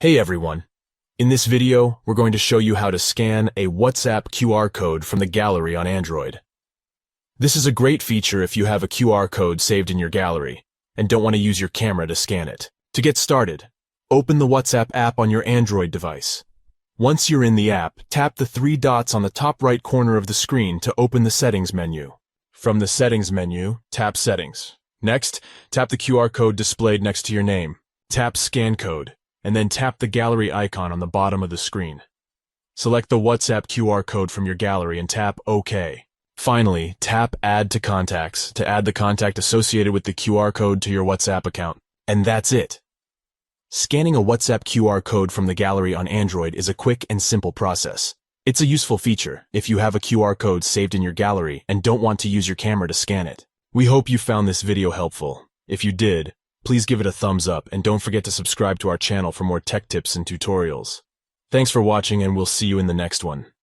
Hey everyone! In this video, we're going to show you how to scan a WhatsApp QR code from the gallery on Android. This is a great feature if you have a QR code saved in your gallery and don't want to use your camera to scan it. To get started, open the WhatsApp app on your Android device. Once you're in the app, tap the three dots on the top right corner of the screen to open the Settings menu. From the Settings menu, tap Settings. Next, tap the QR code displayed next to your name. Tap Scan Code, and then tap the gallery icon on the bottom of the screen. Select the WhatsApp QR code from your gallery and tap OK. Finally, tap Add to Contacts to add the contact associated with the QR code to your WhatsApp account. And that's it! Scanning a WhatsApp QR code from the gallery on Android is a quick and simple process. It's a useful feature if you have a QR code saved in your gallery and don't want to use your camera to scan it. We hope you found this video helpful. If you did, please give it a thumbs up and don't forget to subscribe to our channel for more tech tips and tutorials. Thanks for watching and we'll see you in the next one.